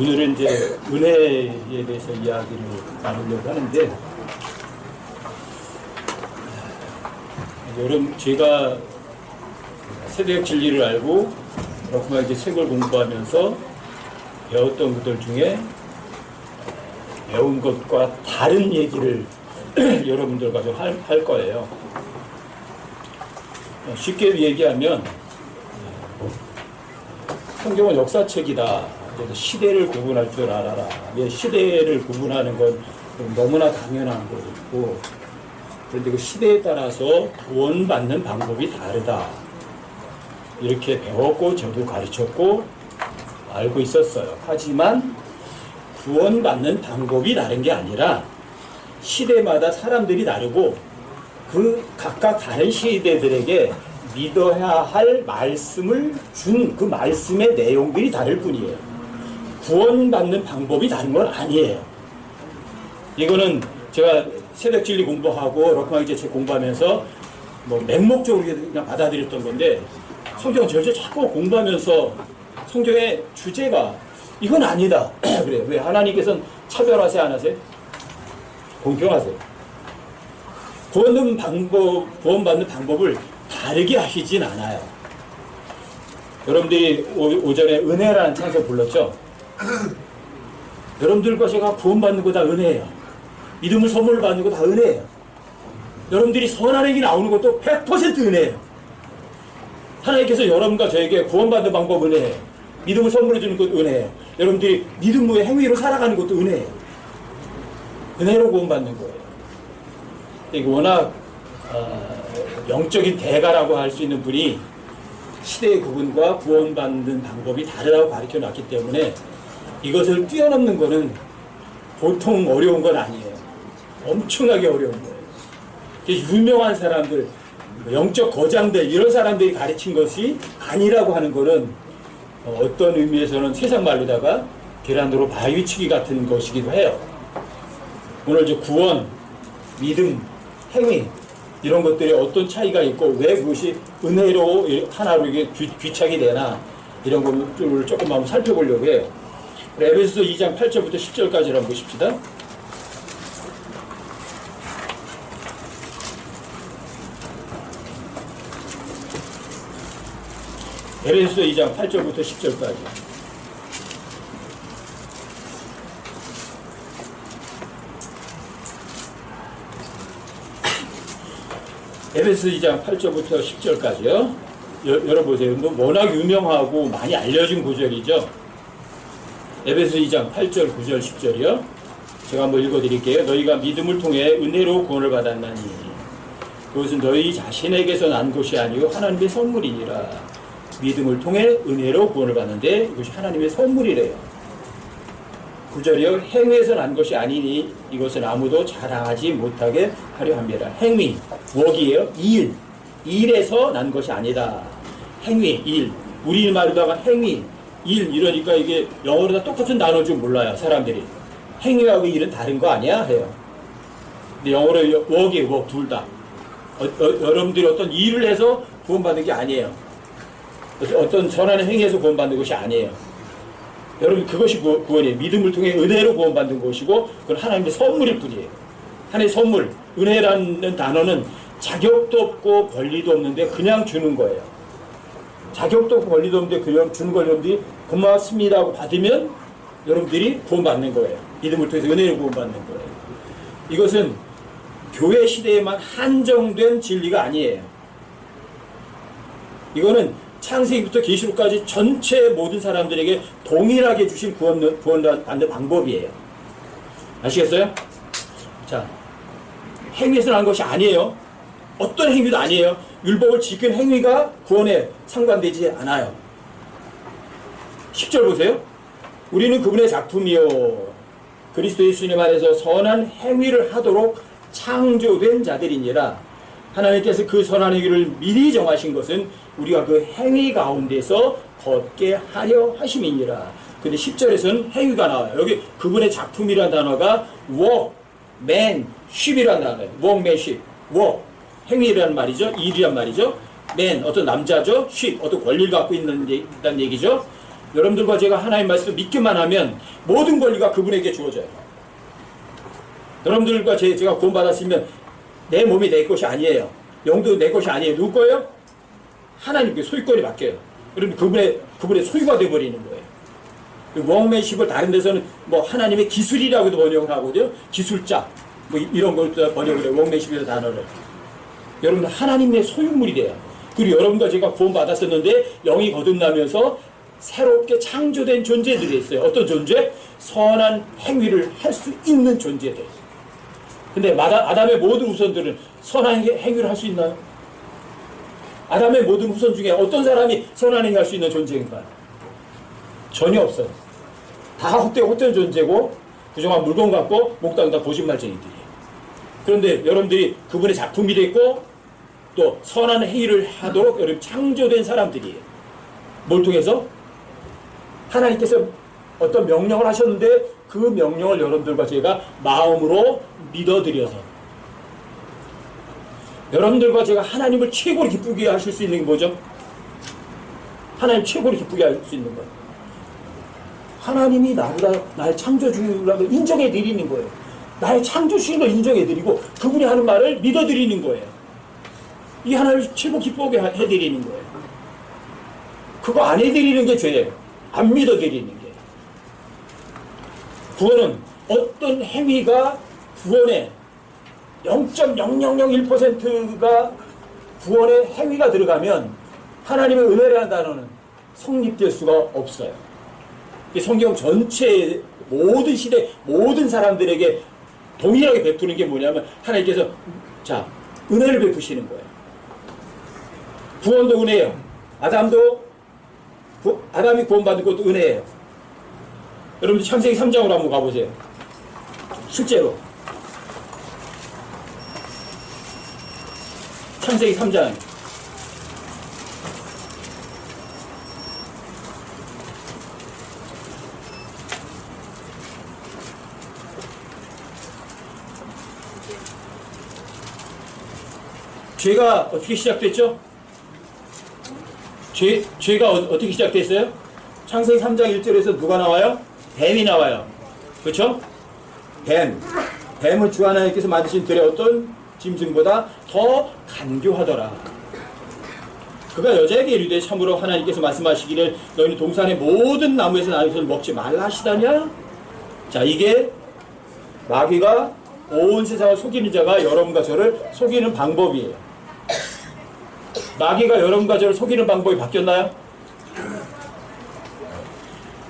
오늘은 이제 은혜에 대해서 이야기를 나누려고 하는데, 여러분, 제가 세대적 진리를 알고 그렇구나 이제 책을 공부하면서 배웠던 것들 중에 배운 것과 다른 얘기를 여러분들과 좀 할 거예요. 쉽게 얘기하면 성경은 역사책이다. 그래서 시대를 구분할 줄 알아라. 시대를 구분하는 건 너무나 당연한 거고, 그런데 그 시대에 따라서 구원받는 방법이 다르다. 이렇게 배웠고 저도 가르쳤고 알고 있었어요. 하지만 구원받는 방법이 다른 게 아니라 시대마다 사람들이 다르고 그 각각 다른 시대들에게 믿어야 할 말씀을 준 그 말씀의 내용들이 다를 뿐이에요. 구원받는 방법이 다른 건 아니에요. 이거는 제가 세대적 진리 공부하고 럭마이제 책 공부하면서 뭐 맹목적으로 그냥 받아들였던 건데, 성경 전체 자꾸 공부하면서 성경의 주제가 이건 아니다. 그래요. 왜? 하나님께서는 차별하세요, 안 하세요? 공평하세요. 구원받는 방법을 다르게 하시진 않아요. 여러분들이 오전에 은혜라는 찬송 불렀죠? 여러분들과 제가 구원받는 거 다 은혜예요. 믿음을 선물을 받는 거 다 은혜예요. 여러분들이 선한 행위 나오는 것도 100% 은혜예요. 하나님께서 여러분과 저에게 구원받는 방법 은혜예요. 믿음을 선물해 주는 것도 은혜예요. 여러분들이 믿음의 행위로 살아가는 것도 은혜예요. 은혜로 구원받는 거예요. 이거 워낙 영적인 대가라고 할 수 있는 분이 시대의 구분과 구원받는 방법이 다르다고 가르쳐 놨기 때문에 이것을 뛰어넘는 것은 보통 어려운 건 아니에요. 엄청나게 어려운 거예요. 유명한 사람들, 영적 거장들, 이런 사람들이 가르친 것이 아니라고 하는 것은 어떤 의미에서는 세상 말로다가 계란으로 바위치기 같은 것이기도 해요. 오늘 이제 구원, 믿음, 행위, 이런 것들이 어떤 차이가 있고 왜 그것이 은혜로 하나로 이게 귀착이 되나, 이런 것들을 조금 한번 살펴보려고 해요. 에베소서 2장 8절부터 10절까지 한번 보십시다. 에베소서 2장 8절부터 10절까지. 에베소서 2장 8절부터 10절까지요. 열어보세요. 워낙 유명하고 많이 알려진 구절이죠. 에베소 2장 8절, 9절, 10절이요. 제가 한번 읽어드릴게요. 너희가 믿음을 통해 은혜로 구원을 받았나니 그것은 너희 자신에게서 난 것이 아니요 하나님의 선물이니라. 믿음을 통해 은혜로 구원을 받는데 이것이 하나님의 선물이래요. 9절이요. 행위에서 난 것이 아니니 이것은 아무도 자랑하지 못하게 하려 함이라. 행위, work이에요. 일에서 난 것이 아니다. 행위, 일. 우리 말로다가 행위, 일 이러니까 이게 영어로 다 똑같은 단어인 줄 몰라요, 사람들이. 행위하고 일은 다른 거 아니야? 해요. 근데 영어로 work이에요, work 둘 다. 여러분들이 어떤 일을 해서 구원받는 게 아니에요. 어떤 선한 행위에서 구원받는 것이 아니에요. 여러분, 그것이 구원이에요. 믿음을 통해 은혜로 구원받는 것이고 그건 하나님의 선물일 뿐이에요. 하나님의 선물, 은혜라는 단어는 자격도 없고 권리도 없는데 그냥 주는 거예요. 자격도 없고 권리도 없는데 그냥 주는 걸 여러분들이 고맙습니다 하고 받으면 여러분들이 구원받는 거예요. 믿음을 통해서 은혜로 구원받는 거예요. 이것은 교회 시대에만 한정된 진리가 아니에요. 이거는 창세기부터 계시록까지 전체 모든 사람들에게 동일하게 주신 구원받는 방법이에요. 아시겠어요? 자, 행위에서 난 것이 아니에요. 어떤 행위도 아니에요. 율법을 지킨 행위가 구원에 상관되지 않아요. 10절 보세요. 우리는 그분의 작품이요 그리스도 예수님 안에서 선한 행위를 하도록 창조된 자들이니라. 하나님께서 그 선한 행위를 미리 정하신 것은 우리가 그 행위 가운데서 걷게 하려 하심이니라. 근데 10절에서는 행위가 나와요. 여기 그분의 작품이라는 단어가 work, man, ship이라는 단어예요. work, man, ship. work, 행위라는 말이죠. 일이란 말이죠. man, 어떤 남자죠. ship, 어떤 권리를 갖고 있다는 얘기죠. 여러분들과 제가 하나님 말씀을 믿기만 하면 모든 권리가 그분에게 주어져요. 여러분들과 제가 구원받았으면 내 몸이 내 것이 아니에요. 영도 내 것이 아니에요. 누구 거예요? 하나님께 소유권이 맡겨요. 그러면 그분의 소유가 되어버리는 거예요. 워크맨십을 다른 데서는 뭐 하나님의 기술이라고도 번역을 하거든요. 기술자 뭐 이런 걸 번역을 해요. 워크맨십이라는 단어를. 여러분 하나님의 소유물이 돼요. 그리고 여러분과 제가 구원받았었는데 영이 거듭나면서 새롭게 창조된 존재들이 있어요. 어떤 존재? 선한 행위를 할 수 있는 존재들. 근데 아담의 모든 후손들은 선한 행위를 할 수 있나요? 아담의 모든 후손 중에 어떤 사람이 선한 행위 할 수 있는 존재인가요? 전혀 없어요. 다 헛된 존재고 부정한 물건 같고 몽땅 다 거짓말쟁이들이에요. 그런데 여러분들이 그분의 작품이 됐고 또 선한 행위를 하도록 여러분 창조된 사람들이에요. 뭘 통해서? 하나님께서 어떤 명령을 하셨는데 그 명령을 여러분들과 제가 마음으로 믿어드려서 여러분들과 제가 하나님을 최고로 기쁘게 하실 수 있는 게 뭐죠? 하나님 최고로 기쁘게 할 수 있는 거예요. 하나님이 나보다 나의 창조주라고 인정해 드리는 거예요. 나의 창조주인 걸 인정해 드리고 그분이 하는 말을 믿어 드리는 거예요. 이 하나님을 최고 기쁘게 해 드리는 거예요. 그거 안 해 드리는 게 죄예요. 안 믿어 드리는 게. 구원은 어떤 행위가 구원의 0.0001%가 구원의 행위가 들어가면 하나님의 은혜라는 단어는 성립될 수가 없어요. 성경 전체 모든 시대 모든 사람들에게 동일하게 베푸는 게 뭐냐면 하나님께서 자 은혜를 베푸시는 거예요. 구원도 은혜예요. 아담이 구원받은 것도 은혜예요. 여러분들 창세기 3장으로 한번 가보세요. 실제로 창세기 3장 죄가 어떻게 시작됐죠? 죄가 어떻게 시작됐어요? 창세기 3장 1절에서 누가 나와요? 뱀이 나와요. 그렇죠? 뱀은 주 하나님께서 만드신 들의 어떤 짐승보다 더 간교하더라. 그가 여자에게 이르되 참으로 하나님께서 말씀하시기를 너희는 동산의 모든 나무에서 나무에서 먹지 말라 하시다냐? 자, 이게 마귀가 온 세상을 속이는 자가 여러분과 저를 속이는 방법이에요. 마귀가 여러분과 저를 속이는 방법이 바뀌었나요?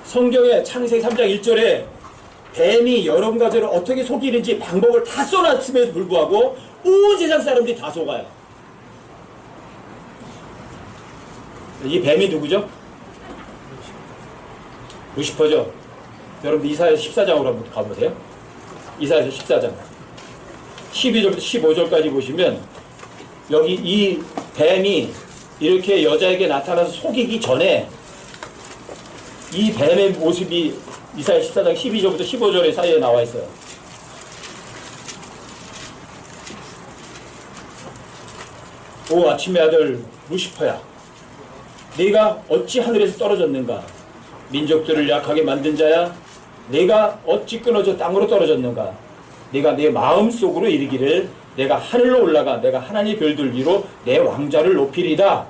성경의 창세기 3장 1절에 뱀이 여러분과 저를 어떻게 속이는지 방법을 다 써놨음에도 불구하고 온 세상 사람들이 다 속아요. 이 뱀이 누구죠? 루시퍼죠. 여러분 이사야 14장으로 한번 가보세요. 이사야 14장 12절부터 15절까지 보시면 여기 이 뱀이 이렇게 여자에게 나타나서 속이기 전에 이 뱀의 모습이 이사야 14장 12절부터 15절 사이에 나와 있어요. 오 아침의 아들 루시퍼야, 네가 어찌 하늘에서 떨어졌는가? 민족들을 약하게 만든 자야, 네가 어찌 끊어져 땅으로 떨어졌는가? 네가 내 마음속으로 이르기를 내가 하늘로 올라가 내가 하나님의 별들 위로 내 왕자를 높이리다.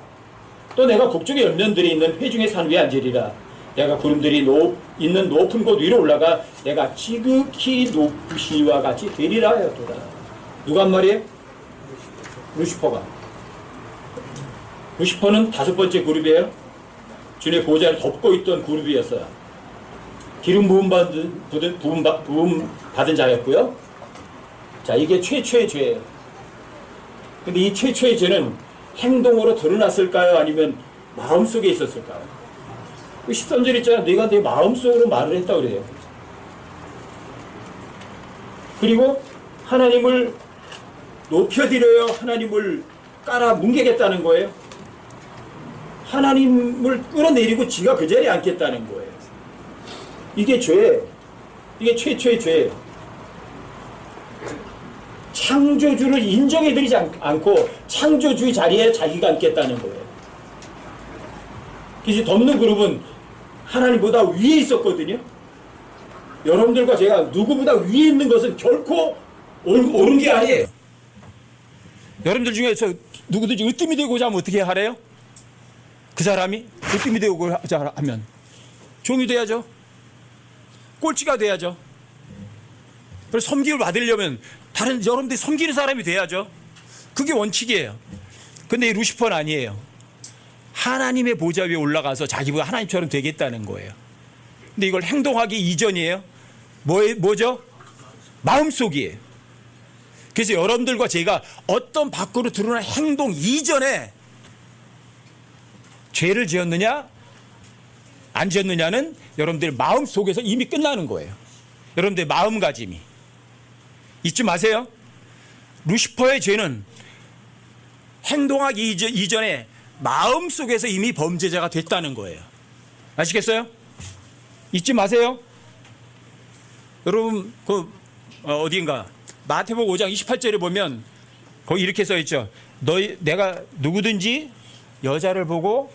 또 내가 북쪽의 연면들이 있는 회중의 산 위에 앉으리라. 내가 구름들이 있는 높은 곳 위로 올라가 내가 지극히 높으시와 같이 되리라 하였도다. 누가 한 말이에요? 루시퍼가. 루시퍼는 5번째 그룹이에요. 주님의 보좌를 덮고 있던 그룹이었어요. 기름 부음 받은 자였고요. 자, 이게 최초의 죄예요. 근데 이 최초의 죄는 행동으로 드러났을까요? 아니면 마음속에 있었을까요? 13절 있잖아요. 내가 내 마음속으로 말을 했다고 그래요. 그리고 하나님을 높여드려요. 하나님을 깔아 뭉개겠다는 거예요. 하나님을 끌어내리고 지가 그 자리에 앉겠다는 거예요. 이게 죄예요. 이게 최초의 죄예요. 창조주를 인정해드리지 않고 창조주의 자리에 자기가 앉겠다는 거예요. 그래서 덮는 그룹은 하나님보다 위에 있었거든요. 여러분들과 제가 누구보다 위에 있는 것은 결코 옳은 게 아니에요. 여러분들 중에서 누구든지 으뜸이 되고자 하면 어떻게 하래요? 그 사람이 으뜸이 되고자 하면 종이 돼야죠. 꼴찌가 돼야죠. 그래서 섬김을 받으려면 다른 여러분들이 섬기는 사람이 돼야죠. 그게 원칙이에요. 근데 이 루시퍼는 아니에요. 하나님의 보좌 위에 올라가서 자기가 하나님처럼 되겠다는 거예요. 근데 이걸 행동하기 이전이에요. 뭐죠? 마음속이에요. 그래서 여러분들과 제가 어떤 밖으로 드러난 행동 이전에 죄를 지었느냐 안 지었느냐는 여러분들 마음속에서 이미 끝나는 거예요. 여러분들 마음가짐이. 잊지 마세요. 루시퍼의 죄는 행동하기 이전에 마음속에서 이미 범죄자가 됐다는 거예요. 아시겠어요? 잊지 마세요. 여러분 어디인가 마태복음 5장 28절에 보면 거기 이렇게 써있죠. 내가 누구든지 여자를 보고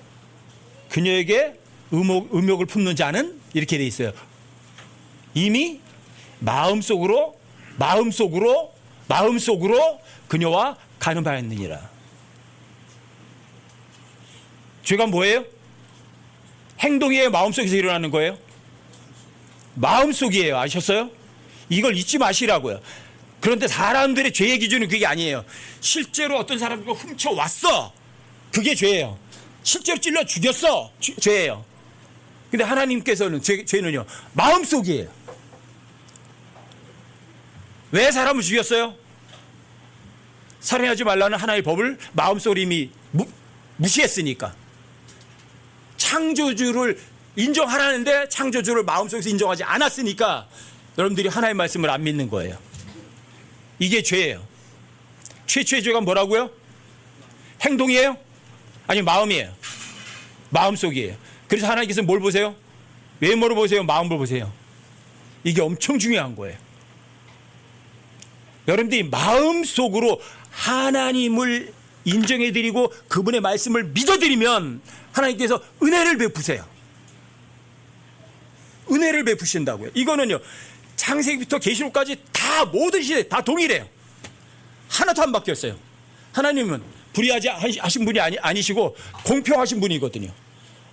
그녀에게 의욕을 품는 자는 이렇게 돼 있어요. 이미 마음속으로 그녀와 간음하였느니라. 죄가 뭐예요? 행동이에요? 마음속에서 일어나는 거예요? 마음속이에요. 아셨어요? 이걸 잊지 마시라고요. 그런데 사람들의 죄의 기준은 그게 아니에요. 실제로 어떤 사람들과 훔쳐왔어. 그게 죄예요. 실제로 찔러 죽였어. 죄예요. 근데 하나님께서는 죄는요. 마음속이에요. 왜 사람을 죽였어요? 살인하지 말라는 하나님의 법을 마음속으로 이미 무시했으니까. 창조주를 인정하라는데 창조주를 마음속에서 인정하지 않았으니까 여러분들이 하나님의 말씀을 안 믿는 거예요. 이게 죄예요. 최초의 죄가 뭐라고요? 행동이에요? 아니면 마음이에요? 마음속이에요. 그래서 하나님께서 뭘 보세요? 외모를 보세요? 마음을 보세요? 이게 엄청 중요한 거예요. 여러분들이 마음속으로 하나님을 인정해드리고 그분의 말씀을 믿어드리면 하나님께서 은혜를 베푸세요. 은혜를 베푸신다고요. 이거는요. 창세기부터 계시록까지 다 모든 시대 다 동일해요. 하나도 안 바뀌었어요. 하나님은 불의하지 하신 분이 아니시고 공평하신 분이거든요.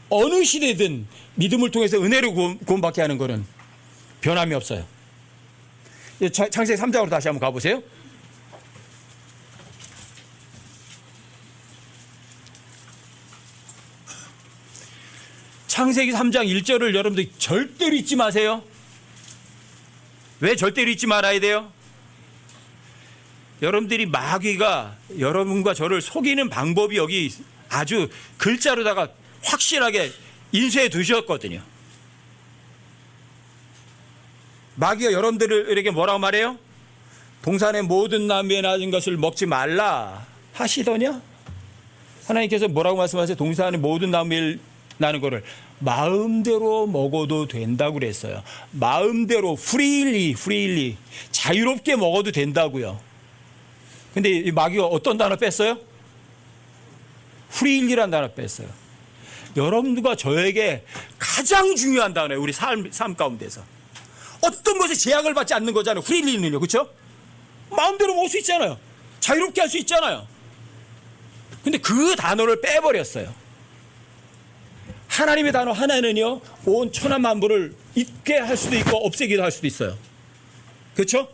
어느 시대든 믿음을 통해서 은혜를 구원받게 하는 것은 변함이 없어요. 창세기 3장으로 다시 한번 가보세요. 창세기 3장 1절을 여러분들 절대로 잊지 마세요. 왜 절대로 잊지 말아야 돼요? 여러분들이 마귀가 여러분과 저를 속이는 방법이 여기 아주 글자로다가 확실하게 인쇄해 두셨거든요. 마귀가 여러분들에게 뭐라고 말해요? 동산의 모든 나무에 낮은 것을 먹지 말라 하시더냐? 하나님께서 뭐라고 말씀하세요? 동산의 모든 나무에 나는 거를 마음대로 먹어도 된다고 그랬어요. 마음대로 freely 자유롭게 먹어도 된다고요. 근데 이 마귀가 어떤 단어 뺐어요? freely란 단어 뺐어요. 여러분들과 저에게 가장 중요한 단어예요. 우리 삶 가운데서 어떤 것에 제약을 받지 않는 거잖아요. freely는요. 그렇죠? 마음대로 먹을 수 있잖아요. 자유롭게 할 수 있잖아요. 근데 그 단어를 빼버렸어요. 하나님의 단어 하나는요, 온 천하 만물을 있게 할 수도 있고 없애기도 할 수도 있어요. 그렇죠?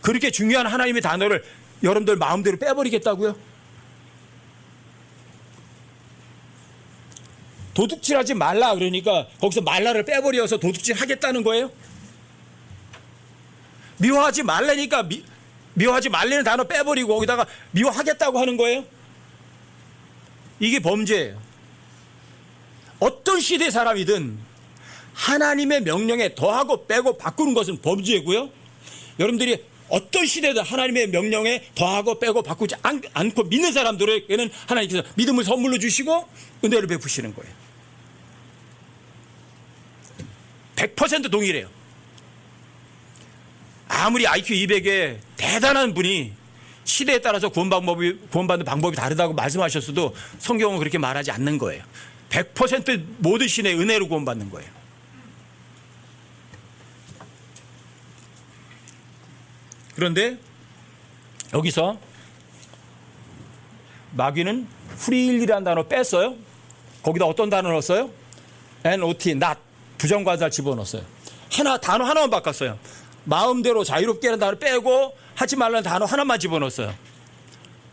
그렇게 중요한 하나님의 단어를 여러분들 마음대로 빼버리겠다고요? 도둑질하지 말라 그러니까 거기서 말라를 빼버려서 도둑질 하겠다는 거예요? 미워하지 말라니까 미워하지 말라는 단어 빼버리고 거기다가 미워하겠다고 하는 거예요? 이게 범죄예요. 어떤 시대 사람이든 하나님의 명령에 더하고 빼고 바꾸는 것은 범죄고요. 여러분들이 어떤 시대든 하나님의 명령에 더하고 빼고 바꾸지 않고 믿는 사람들에게는 하나님께서 믿음을 선물로 주시고 은혜를 베푸시는 거예요. 100% 동일해요. 아무리 IQ 200의 대단한 분이 시대에 따라서 구원받는 방법이 다르다고 말씀하셨어도 성경은 그렇게 말하지 않는 거예요. 100% 모든 신의 은혜로 구원받는 거예요. 그런데 여기서 마귀는 프리일이라는 단어 뺐어요. 거기다 어떤 단어 넣었어요? not, not, 부정관사를 집어넣었어요. 단어 하나만 바꿨어요. 마음대로 자유롭게 하는 단어 빼고 하지 말라는 단어 하나만 집어넣었어요.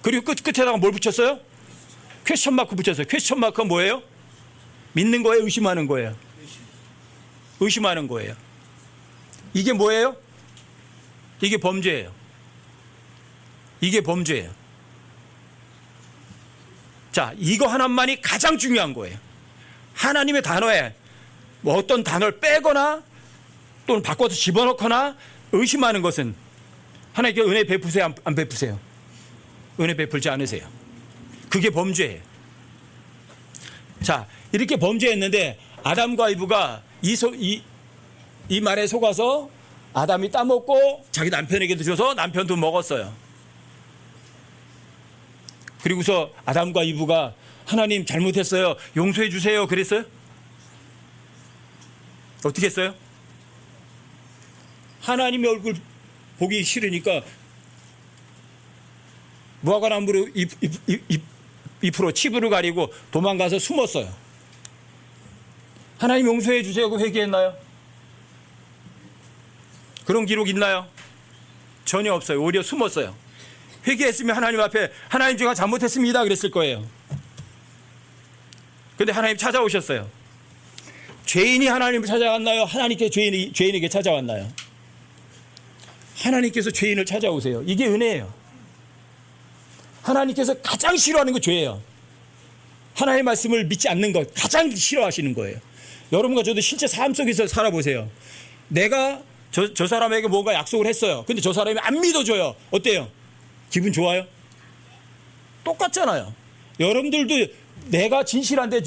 그리고 끝에다가 뭘 붙였어요? 퀘스천 마크 붙였어요. 퀘스천 마크가 뭐예요? 믿는 거예요? 의심하는 거예요? 의심하는 거예요. 이게 뭐예요? 이게 범죄예요. 이게 범죄예요. 자, 이거 하나만이 가장 중요한 거예요. 하나님의 단어에 뭐 어떤 단어를 빼거나 또는 바꿔서 집어넣거나 의심하는 것은 하나님께 은혜 베푸세요? 안 베푸세요? 은혜 베풀지 않으세요. 그게 범죄예요. 자, 이렇게 범죄했는데 아담과 이브가 이 말에 속아서 아담이 따먹고 자기 남편에게도 줘서 남편도 먹었어요. 그리고서 아담과 이브가 하나님 잘못했어요. 용서해 주세요. 그랬어요? 어떻게 했어요? 하나님의 얼굴 보기 싫으니까 무화과나무로 잎으로 치부를 가리고 도망가서 숨었어요. 하나님 용서해 주세요. 그 회개했나요? 그런 기록 있나요? 전혀 없어요. 오히려 숨었어요. 회개했으면 하나님 앞에 하나님 제가 잘못했습니다 그랬을 거예요. 그런데 하나님 찾아오셨어요. 죄인이 하나님을 찾아왔나요? 하나님께서 죄인에게 찾아왔나요? 하나님께서 죄인을 찾아오세요. 이게 은혜예요. 하나님께서 가장 싫어하는 게 죄예요. 하나님의 말씀을 믿지 않는 것 가장 싫어하시는 거예요. 여러분과 저도 실제 삶 속에서 살아보세요. 내가 저 사람에게 뭔가 약속을 했어요. 근데 저 사람이 안 믿어줘요. 어때요? 기분 좋아요? 똑같잖아요. 여러분들도 내가 진실한데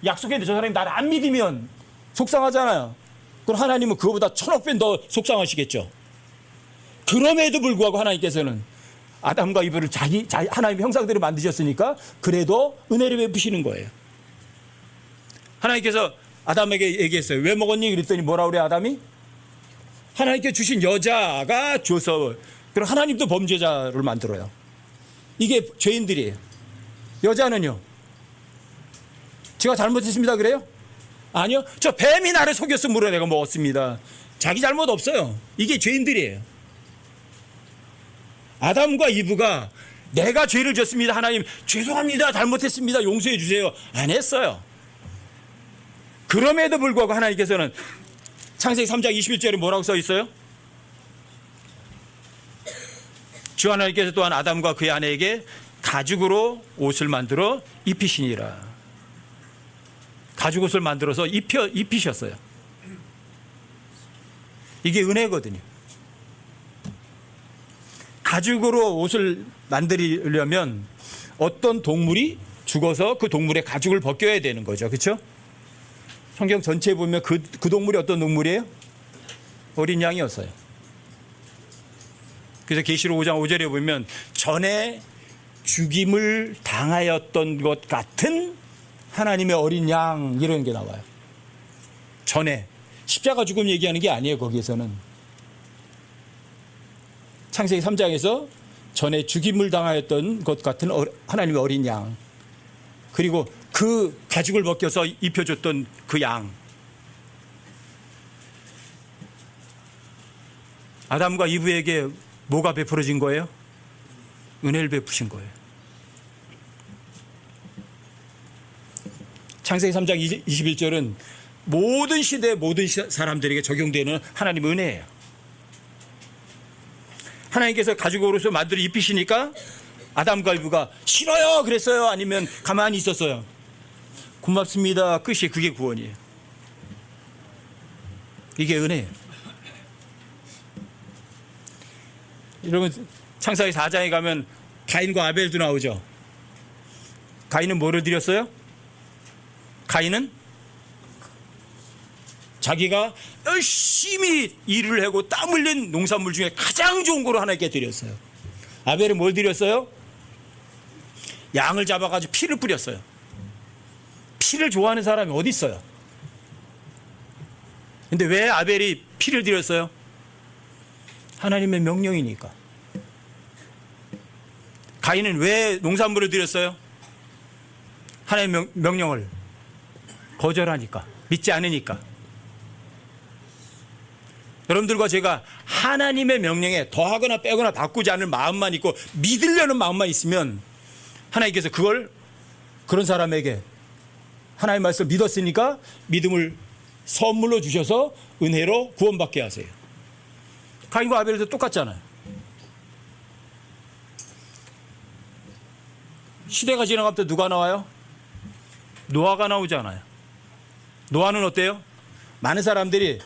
약속했는데 저 사람이 나를 안 믿으면 속상하잖아요. 그럼 하나님은 그거보다 천억 배 더 속상하시겠죠. 그럼에도 불구하고 하나님께서는 아담과 이브를 하나님의 형상대로 만드셨으니까 그래도 은혜를 베푸시는 거예요. 하나님께서 아담에게 얘기했어요. 왜 먹었니? 그랬더니 뭐라 그래 아담이? 하나님께 주신 여자가 줘서. 그럼 하나님도 범죄자를 만들어요. 이게 죄인들이에요. 여자는요? 제가 잘못했습니다 그래요? 아니요. 저 뱀이 나를 속였으므로 내가 먹었습니다. 자기 잘못 없어요. 이게 죄인들이에요. 아담과 이브가 내가 죄를 졌습니다. 하나님 죄송합니다. 잘못했습니다. 용서해 주세요. 안 했어요. 그럼에도 불구하고 하나님께서는 창세기 3장 21절에 뭐라고 써 있어요? 주 하나님께서 또한 아담과 그의 아내에게 가죽으로 옷을 만들어 입히시니라. 가죽 옷을 만들어서 입히셨어요. 이게 은혜거든요. 가죽으로 옷을 만들려면 어떤 동물이 죽어서 그 동물의 가죽을 벗겨야 되는 거죠. 그렇죠? 성경 전체에 보면 그 동물이 어떤 동물이에요? 어린 양이었어요. 그래서 계시록 5장 5절에 보면 전에 죽임을 당하였던 것 같은 하나님의 어린 양 이런 게 나와요. 전에 십자가 죽음 얘기하는 게 아니에요. 거기에서는 창세기 3장에서 전에 죽임을 당하였던 것 같은 하나님의 어린 양, 그리고 그 가죽을 벗겨서 입혀줬던 그 양. 아담과 이브에게 뭐가 베풀어진 거예요? 은혜를 베푸신 거예요. 창세기 3장 21절은 모든 시대 모든 사람들에게 적용되는 하나님의 은혜예요. 하나님께서 가죽 옷을 만들어 입히시니까 아담과 이브가 싫어요 그랬어요? 아니면 가만히 있었어요? 고맙습니다. 끝이 그게 구원이에요. 이게 은혜예요. 여러분 창세기 4장에 가면 가인과 아벨도 나오죠. 가인은 뭐를 드렸어요? 가인은 자기가 열심히 일을 하고 땀 흘린 농산물 중에 가장 좋은 거로 하나님께 드렸어요. 아벨은 뭘 드렸어요? 양을 잡아가지고 피를 뿌렸어요. 피를 좋아하는 사람이 어디 있어요? 근데 왜 아벨이 피를 드렸어요? 하나님의 명령이니까. 가인은 왜 농산물을 드렸어요? 하나님의 명령을 거절하니까, 믿지 않으니까. 여러분들과 제가 하나님의 명령에 더하거나 빼거나 바꾸지 않을 마음만 있고 믿으려는 마음만 있으면 하나님께서 그런 사람에게 하나님의 말씀을 믿었으니까 믿음을 선물로 주셔서 은혜로 구원받게 하세요. 가인과 아벨도 똑같잖아요. 시대가 지나가면 누가 나와요? 노아가 나오잖아요. 노아는 어때요? 많은 사람들이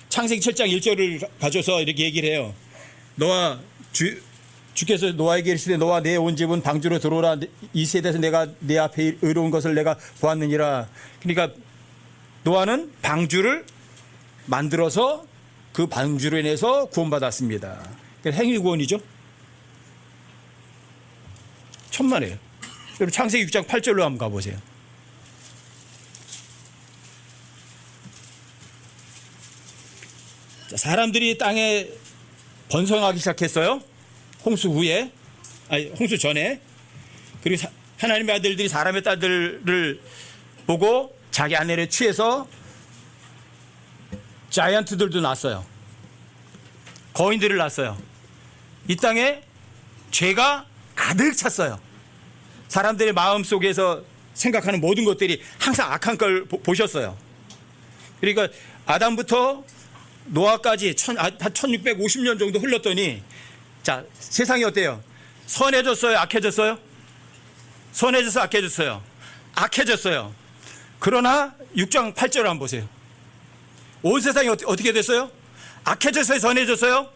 창세기 7장 1절을 가져서 이렇게 얘기를 해요. 노아 주께서 노아에게 이르시되 노아 내 온 집은 방주로 들어오라. 이 세대에서 내가 내 앞에 의로운 것을 내가 보았느니라. 그러니까 노아는 방주를 만들어서 그 방주로 인해서 구원받았습니다. 행위 구원이죠. 천만에요. 여러분 창세기 6장 8절로 한번 가보세요. 자, 사람들이 땅에 번성하기 시작했어요. 홍수 전에. 그리고 하나님의 아들들이 사람의 딸들을 보고 자기 아내를 취해서 자이언트들도 낳았어요. 거인들을 낳았어요. 이 땅에 죄가 가득 찼어요. 사람들의 마음속에서 생각하는 모든 것들이 항상 악한 걸 보셨어요. 그러니까 아담부터 노아까지 한 1650년 정도 흘렀더니 자, 세상이 어때요? 선해졌어요? 악해졌어요? 선해져서 악해졌어요? 악해졌어요. 그러나 6장 8절을 한번 보세요. 온 세상이 어떻게 됐어요? 악해졌어요? 선해졌어요?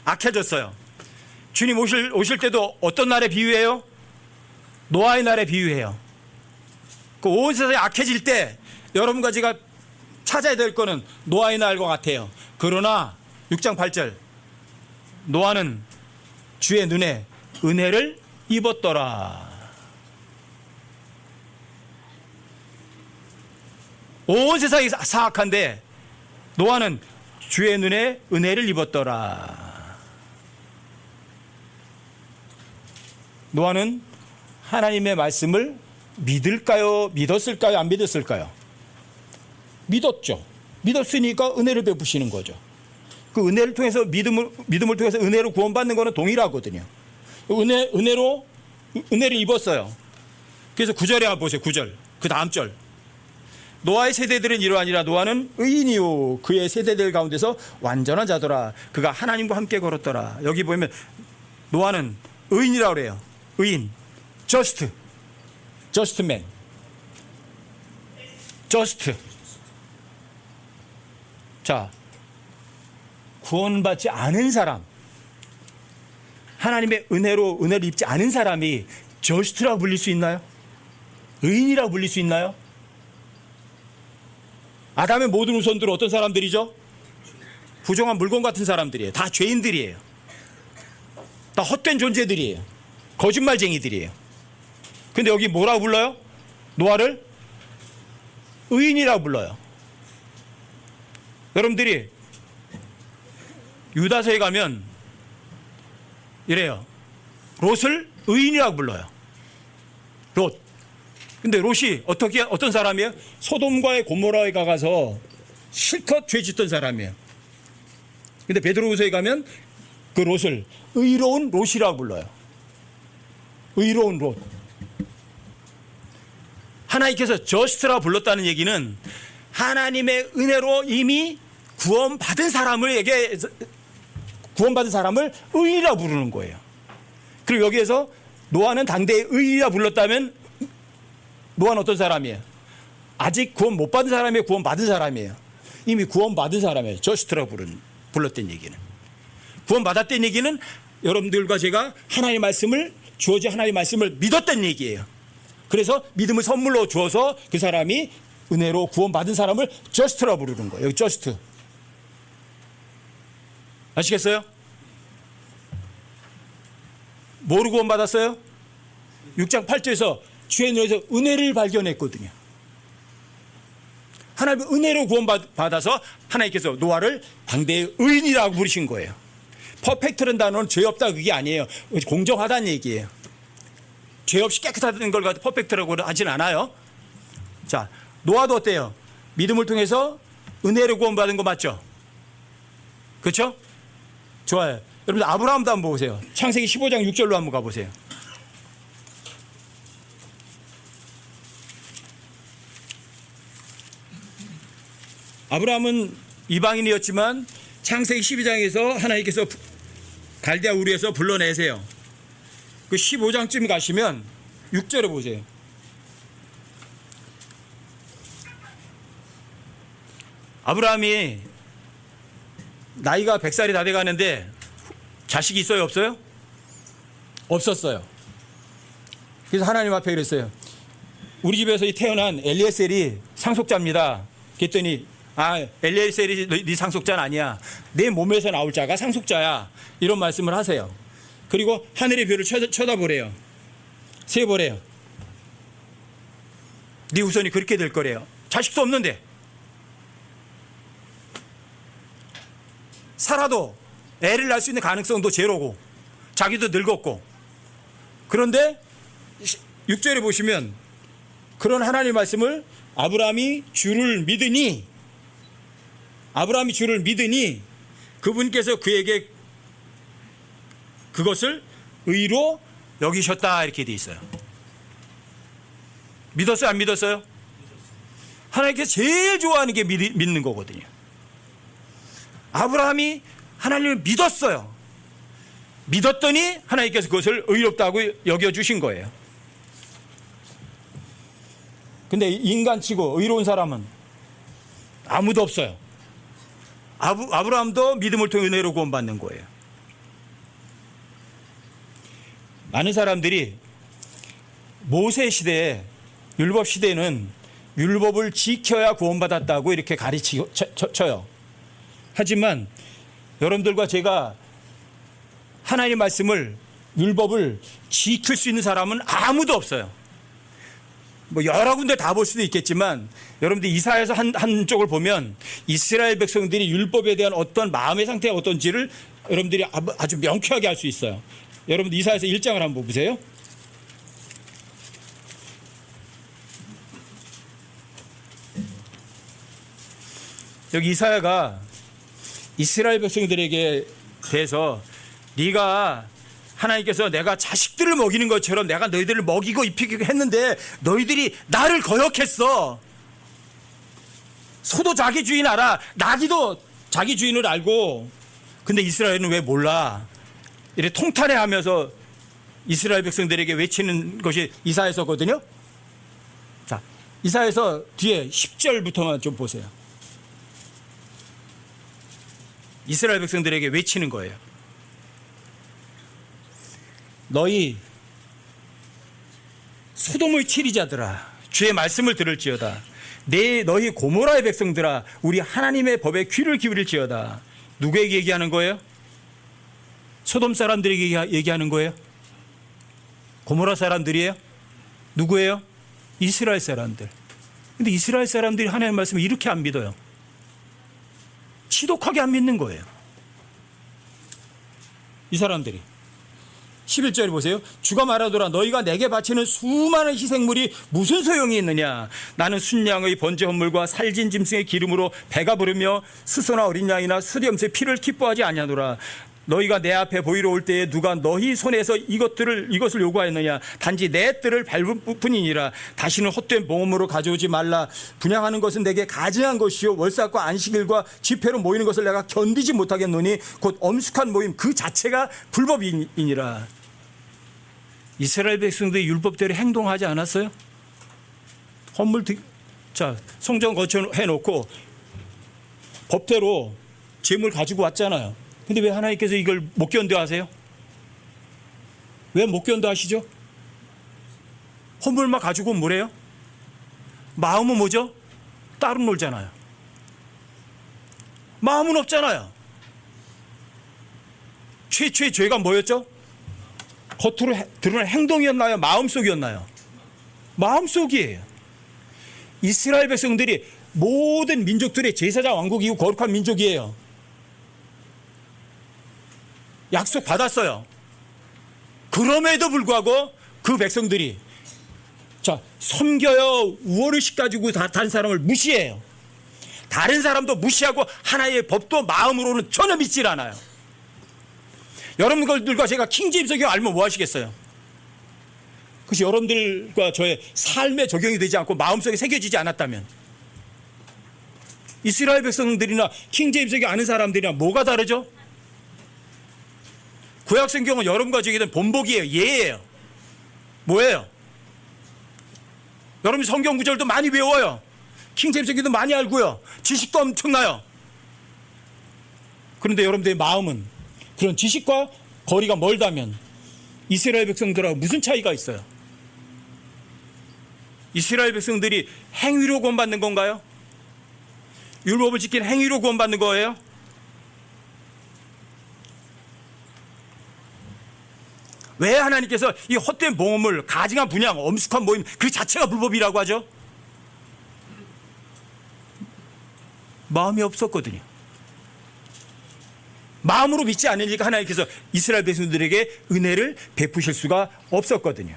악해졌어요. 주님 오실 때도 어떤 날에 비유해요? 노아의 날에 비유해요. 그 온 세상이 악해질 때 여러분과 제가 찾아야 될 거는 노아의 날과 같아요. 그러나 6장 8절 노아는 주의 눈에 은혜를 입었더라. 온 세상이 사악한데 노아는 주의 눈에 은혜를 입었더라. 노아는 하나님의 말씀을 믿었을까요? 안 믿었을까요? 믿었죠. 믿었으니까 은혜를 베푸시는 거죠. 그 은혜를 통해서 믿음을 통해서 은혜로 구원받는 거는 동일하거든요. 은혜를 입었어요. 그래서 9절에 한번 보세요. 9절. 그 다음 절. 노아의 세대들은 이러하니라. 노아는 의인이요 그의 세대들 가운데서 완전한 자더라. 그가 하나님과 함께 걸었더라. 여기 보면 노아는 의인이라고 그래요. 의인. just man. just. 자, 구원받지 않은 사람, 하나님의 은혜를 입지 않은 사람이 just라고 불릴 수 있나요? 의인이라고 불릴 수 있나요? 아담의 모든 후손들은 어떤 사람들이죠? 부정한 물건 같은 사람들이에요. 다 죄인들이에요. 다 헛된 존재들이에요. 거짓말쟁이들이에요. 근데 여기 뭐라고 불러요? 노아를 의인이라고 불러요. 여러분들이 유다서에 가면 이래요. 롯을 의인이라고 불러요. 롯. 근데 롯이 어떤 사람이에요? 소돔과의 고모라에 가서 실컷 죄 짓던 사람이에요. 근데 베드로후서에 가면 그 롯을 의로운 롯이라고 불러요. 의로운 롯. 하나님께서 저스트라고 불렀다는 얘기는 하나님의 은혜로 이미 구원받은 사람을 의인이라고 부르는 거예요. 그리고 여기에서 노아는 당대의 의인이라고 불렀다면 노아는 어떤 사람이에요? 아직 구원 못 받은 사람이에요? 구원받은 사람이에요? 이미 구원받은 사람이에요. 저스트라고 불렀던 얘기는. 구원받았던 얘기는 여러분들과 제가 하나님의 말씀을 주어진 하나님의 말씀을 믿었던 얘기예요. 그래서 믿음을 선물로 주어서 그 사람이 은혜로 구원받은 사람을 just라고 부르는 거예요. 여기 just. 아시겠어요? 뭐로 구원받았어요? 6장 8절에서 주의 눈에서 은혜를 발견했거든요. 하나님의 은혜로 구원받아서 하나님께서 노아를 당대의 의인이라고 부르신 거예요. 퍼펙트라는 단어는 죄 없다 그게 아니에요. 공정하다는 얘기예요. 죄 없이 깨끗하다는 걸 가지고 퍼펙트라고 하진 않아요. 자, 노아도 어때요? 믿음을 통해서 은혜로 구원받은 거 맞죠? 그렇죠? 좋아요. 여러분들 아브라함도 한번 보세요. 창세기 15장 6절로 한번 가보세요. 아브라함은 이방인이었지만 창세기 12장에서 하나님께서 갈대아 우르에서 불러내세요. 그 15장쯤 가시면 6절에 보세요. 아브라함이 나이가 100살이 다 돼가는데 자식이 있어요, 없어요? 없었어요. 그래서 하나님 앞에 그랬어요. 우리 집에서 태어난 엘리에셀이 상속자입니다. 그랬더니 엘리에셀이 네 상속자는 아니야. 내 몸에서 나올 자가 상속자야. 이런 말씀을 하세요. 그리고 하늘의 별을 쳐다보래요. 세보래요. 네 후손이 그렇게 될 거래요. 자식도 없는데. 살아도 애를 낳을 수 있는 가능성도 제로고 자기도 늙었고. 그런데 6절에 보시면 그런 하나님의 말씀을 아브라함이 주를 믿으니 그분께서 그에게 그것을 의로 여기셨다 이렇게 돼 있어요. 믿었어요? 안 믿었어요? 하나님께서 제일 좋아하는 게 믿는 거거든요. 아브라함이 하나님을 믿었어요. 믿었더니 하나님께서 그것을 의롭다고 여겨주신 거예요. 근데 인간치고 의로운 사람은 아무도 없어요. 아브라함도 믿음을 통해 은혜로 구원받는 거예요. 많은 사람들이 모세 시대에 율법 시대에는 율법을 지켜야 구원받았다고 이렇게 가르쳐요. 하지만 여러분들과 제가 하나님의 말씀을 율법을 지킬 수 있는 사람은 아무도 없어요. 뭐 여러 군데 다 볼 수도 있겠지만 여러분들 이사야서 한쪽을 보면 이스라엘 백성들이 율법에 대한 어떤 마음의 상태가 어떤지를 여러분들이 아주 명쾌하게 알 수 있어요. 여러분들 이사야서 1장을 한번 보세요. 여기 이사야가 이스라엘 백성들에게 대해서 네가 하나님께서 내가 자식들을 먹이는 것처럼 내가 너희들을 먹이고 입히고 했는데 너희들이 나를 거역했어. 소도 자기 주인 알아. 나귀도 자기 주인을 알고. 근데 이스라엘은 왜 몰라. 이렇게 통탄해하면서 이스라엘 백성들에게 외치는 것이 이사야서거든요. 자, 이사야서 뒤에 10절부터만 좀 보세요. 이스라엘 백성들에게 외치는 거예요. 너희 소돔의 치리자들아, 주의 말씀을 들을지어다. 너희 고모라의 백성들아, 우리 하나님의 법에 귀를 기울일지어다. 누구에게 얘기하는 거예요? 소돔 사람들에게 얘기하는 거예요? 고모라 사람들이에요? 누구예요? 이스라엘 사람들. 근데 이스라엘 사람들이 하나님의 말씀을 이렇게 안 믿어요. 지독하게 안 믿는 거예요. 이 사람들이 11절에 보세요. 주가 말하더라. 너희가 내게 바치는 수많은 희생물이 무슨 소용이 있느냐. 나는 순양의 번제 헌물과 살진 짐승의 기름으로 배가 부르며 수소나 어린 양이나 수렴새 피를 기뻐하지 아니하노라. 너희가 내 앞에 보이러 올 때에 누가 너희 손에서 이것을 요구하였느냐. 단지 내 뜰을 밟을 뿐이니라. 다시는 헛된 모험으로 가져오지 말라. 분양하는 것은 내게 가증한 것이요 월삭과 안식일과 집회로 모이는 것을 내가 견디지 못하겠노니 곧 엄숙한 모임 그 자체가 불법이니라. 이스라엘 백성들이 율법대로 행동하지 않았어요? 성전 거쳐해놓고 법대로 재물 가지고 왔잖아요. 근데 왜 하나님께서 이걸 못 견뎌하세요? 왜 못 견뎌하시죠? 헌물만 가지고 뭐래요? 마음은 뭐죠? 따로 놀잖아요. 마음은 없잖아요. 최초의 죄가 뭐였죠? 겉으로 드러난 행동이었나요? 마음속이었나요? 마음속이에요. 이스라엘 백성들이 모든 민족들의 제사장 왕국이고 거룩한 민족이에요. 약속 받았어요. 그럼에도 불구하고 그 백성들이 섬겨요 우월의식 가지고 다른 사람을 무시해요. 다른 사람도 무시하고 하나의 법도 마음으로는 전혀 믿질 않아요. 여러분들과 제가 킹제임스 성경 알면 뭐 하시겠어요? 그것이 여러분들과 저의 삶에 적용이 되지 않고 마음속에 새겨지지 않았다면, 이스라엘 백성들이나 킹제임스 성경 아는 사람들이랑 뭐가 다르죠? 구약 성경은 여러분과 저에게는 본보기예요. 예예요. 뭐예요? 여러분 성경 구절도 많이 외워요. 킹제임스 성경도 많이 알고요. 지식도 엄청나요. 그런데 여러분들의 마음은 그런 지식과 거리가 멀다면 이스라엘 백성들하고 무슨 차이가 있어요? 이스라엘 백성들이 행위로 구원받는 건가요? 율법을 지킨 행위로 구원받는 거예요? 왜 하나님께서 이 헛된 모험을, 가증한 분양, 엄숙한 모임 그 자체가 불법이라고 하죠? 마음이 없었거든요. 마음으로 믿지 않으니까 하나님께서 이스라엘 백성들에게 은혜를 베푸실 수가 없었거든요.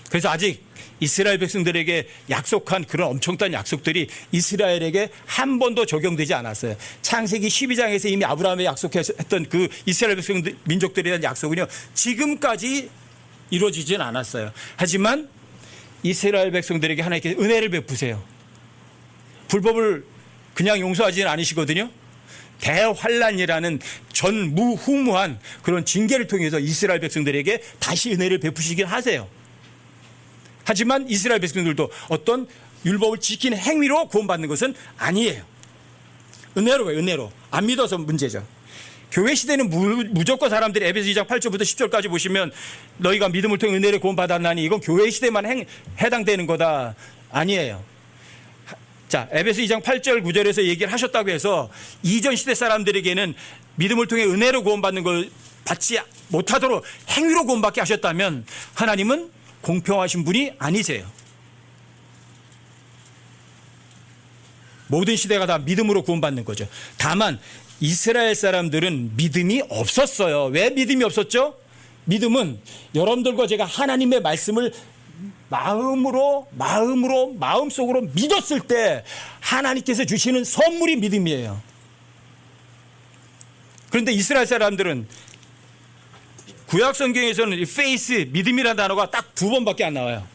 그래서 아직 이스라엘 백성들에게 약속한 그런 엄청난 약속들이 이스라엘에게 한 번도 적용되지 않았어요. 창세기 12장에서 이미 아브라함에 약속했던 그 이스라엘 백성들, 민족들에 대한 약속은요, 지금까지 이루어지진 않았어요. 하지만 이스라엘 백성들에게 하나님께서 은혜를 베푸세요. 불법을 그냥 용서하지는 않으시거든요. 대환란이라는 전무후무한 그런 징계를 통해서 이스라엘 백성들에게 다시 은혜를 베푸시긴 하세요. 하지만 이스라엘 백성들도 어떤 율법을 지키는 행위로 구원받는 것은 아니에요. 은혜로요, 은혜로. 안 믿어서 문제죠. 교회 시대는 무조건 사람들이 에베소 2장 8절부터 10절까지 보시면 너희가 믿음을 통해 은혜를 구원받았나니 이건 교회 시대만 해당되는 거다. 아니에요. 자, 에베소 2장 8절 9절에서 얘기를 하셨다고 해서 이전 시대 사람들에게는 믿음을 통해 은혜로 구원받는 걸 받지 못하도록 행위로 구원받게 하셨다면 하나님은 공평하신 분이 아니세요. 모든 시대가 다 믿음으로 구원받는 거죠. 다만 이스라엘 사람들은 믿음이 없었어요. 왜 믿음이 없었죠? 믿음은 여러분들과 제가 하나님의 말씀을 마음속으로 믿었을 때 하나님께서 주시는 선물이 믿음이에요. 그런데 이스라엘 사람들은 구약 성경에서는 이 faith, 믿음이라는 단어가 딱 2번밖에 안 나와요.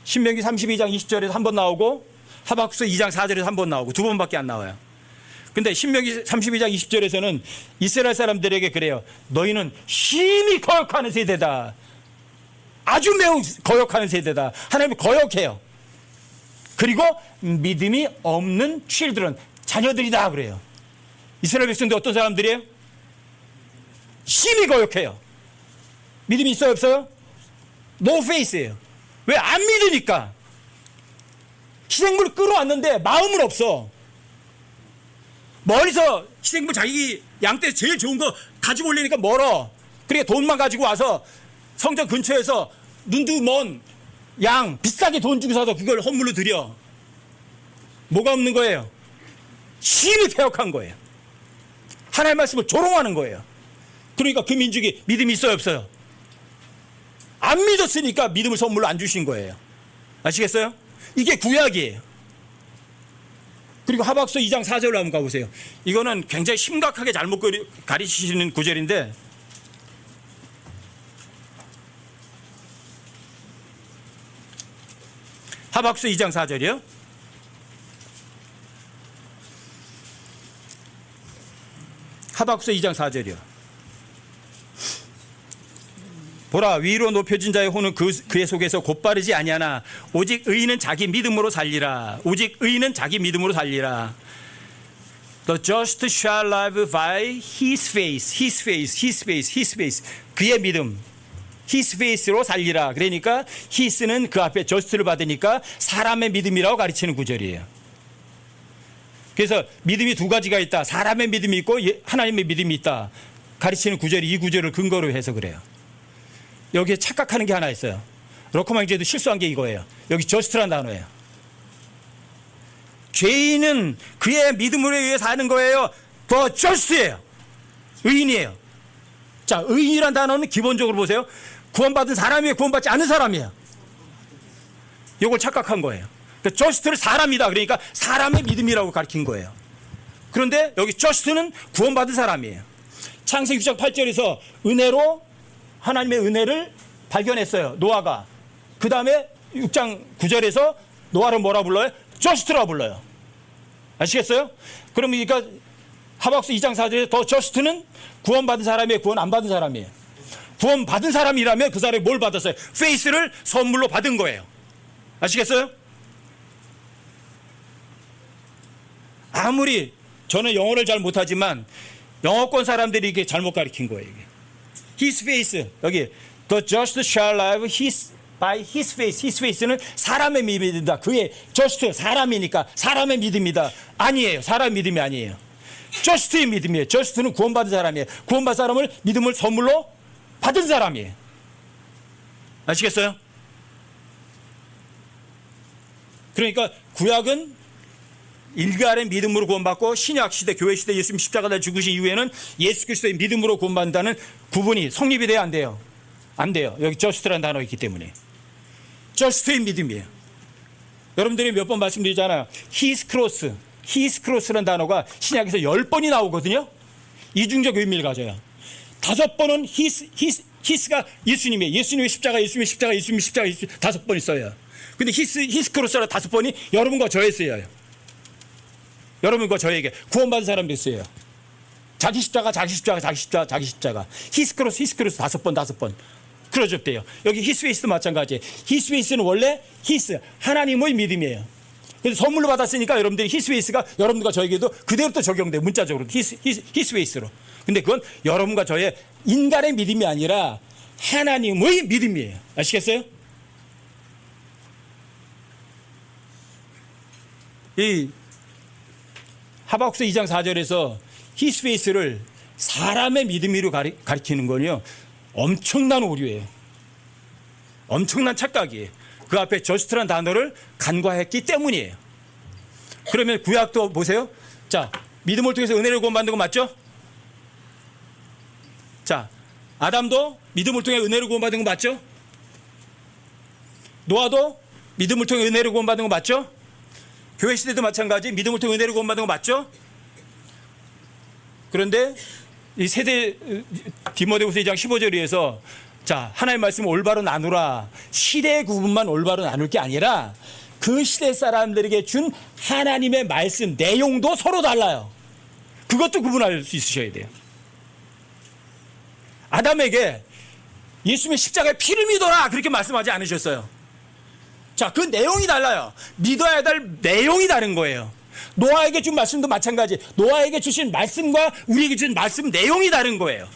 신명기 32장 20절에서 한 번 나오고 하박국서 2장 4절에서 한 번 나오고 2번밖에 안 나와요. 근데 신명기 32장 20절에서는 이스라엘 사람들에게 그래요. 너희는 심히 거역하는 세대다. 아주 매우 거역하는 세대다. 하나님이 거역해요. 그리고 믿음이 없는 children, 자녀들이다 그래요. 이스라엘 백성들 어떤 사람들이에요? 심히 거역해요. 믿음이 있어요, 없어요? No faith예요. 왜? 안 믿으니까. 희생물을 끌어왔는데 마음은 없어. 멀리서 희생물 자기 양떼에서 제일 좋은 거 가지고 올리니까 멀어. 그러니까 돈만 가지고 와서 성전 근처에서 눈도 먼 양 비싸게 돈 주고 사서 그걸 헌물로 드려. 뭐가 없는 거예요? 심히 퇴역한 거예요. 하나님의 말씀을 조롱하는 거예요. 그러니까 그 민족이 믿음이 있어요, 없어요? 안 믿었으니까 믿음을 선물로 안 주신 거예요. 아시겠어요? 이게 구약이에요. 그리고 하박서 2장 4절로 한번 가보세요. 이거는 굉장히 심각하게 잘못 가르치시는 구절인데, 하박서 2장 4절이요. 하박서 2장 4절이요. 보라, 위로 높여진 자의 혼은 그의 속에서 곧바르지 아니하나 오직 의인은 자기 믿음으로 살리라. 오직 의인은 자기 믿음으로 살리라. The just shall live by his faith, his faith, his faith, his faith. 그의 믿음, his faith로 살리라. 그러니까 his는 그 앞에 just를 받으니까 사람의 믿음이라고 가르치는 구절이에요. 그래서 믿음이 두 가지가 있다. 사람의 믿음이 있고 하나님의 믿음이 있다. 가르치는 구절이 이 구절을 근거로 해서 그래요. 여기에 착각하는 게 하나 있어요. 로커만 형제도 실수한 게 이거예요. 여기 just라는 단어예요. 죄인은 그의 믿음으로 의해 사는 거예요. 더 just예요. 의인이에요. 자, 의인이란 단어는 기본적으로 보세요. 구원받은 사람이에요, 구원받지 않은 사람이에요. 이걸 착각한 거예요. 그러니까 just를 사람이다. 그러니까 사람의 믿음이라고 가르친 거예요. 그런데 여기 just는 구원받은 사람이에요. 창세기 6장 8절에서 은혜로 하나님의 은혜를 발견했어요. 노아가. 그 다음에 6장 9절에서 노아를 뭐라 불러요? just라 불러요. 아시겠어요? 그럼 그러니까 하박국서 2장 4절에 더 just는 구원받은 사람이에요, 구원 안 받은 사람이에요? 구원받은 사람이라면 그 사람이 뭘 받았어요? faith를 선물로 받은 거예요. 아시겠어요? 아무리 저는 영어를 잘 못하지만 영어권 사람들이 이게 잘못 가르친 거예요. 이게. His faith, 여기 the just shall live by his faith. His faith는 사람의 믿음이다. 그의 just 사람이니까 사람의 믿음이다. 아니에요. 사람 믿음이 아니에요. just의 믿음이에요. just는 구원받은 사람이에요. 구원받은 사람을 믿음을 선물로 받은 사람이에요. 아시겠어요? 그러니까 구약은 일gar의 믿음으로 구원받고 신약 시대, 교회 시대 예수님 십자가에 죽으신 이후에는 예수 그리스도의 믿음으로 구원받는다는 구분이 성립이 돼야 안 돼요. 안 돼요. 여기 just라는 단어가 있기 때문에. just의 믿음이에요. 여러분들이 몇 번 말씀드리잖아요. his cross, his cross라는 단어가 신약에서 10번이 나오거든요. 이중적 의미를 가져요. 5번은 his가 예수님이에요. 예수님의 십자가, 예수님의 십자가, 예수님의 십자가, 5번 있어요. 근데 his cross라 5번이 여러분과 저에 쓰여요. 여러분과 저에게 구원받은 사람들 쓰여요. 자기 십자가, 자기 십자가, 자기 십자가, 자기 십자가. his cross 5번. 그러졌대요. 여기 his faith도 마찬가지예요. his faith는 원래 his, 하나님의 믿음이에요. 그래서 선물로 받았으니까 여러분들이 his faith가 여러분과 저에게도 그대로 또 적용돼요. 문자적으로 his faith로. 근데 그건 여러분과 저의 인간의 믿음이 아니라 하나님의 믿음이에요. 아시겠어요? 이 하박국서 2장 4절에서 his faith를 사람의 믿음으로 가리키는 건요, 엄청난 오류예요. 엄청난 착각이에요. 그 앞에 just라는 단어를 간과했기 때문이에요. 그러면 구약도 보세요. 자, 믿음을 통해서 은혜를 구원받는 거 맞죠? 자, 아담도 믿음을 통해 은혜를 구원받는 거 맞죠? 노아도 믿음을 통해 은혜를 구원받는 거 맞죠? 교회 시대도 마찬가지 믿음을 통해 은혜를 구원받는 거 맞죠? 그런데 이 세대 디모데후서 2장 15절에서 자, 하나님의 말씀을 올바로 나누라. 시대 구분만 올바로 나눌 게 아니라 그 시대 사람들에게 준 하나님의 말씀 내용도 서로 달라요. 그것도 구분할 수 있으셔야 돼요. 아담에게 예수님의 십자가의 피를 믿어라 그렇게 말씀하지 않으셨어요. 자, 그 내용이 달라요. 믿어야 될 내용이 다른 거예요. 노아에게 준 말씀도 마찬가지. 노아에게 주신 말씀과 우리에게 준 말씀 내용이 다른 거예요.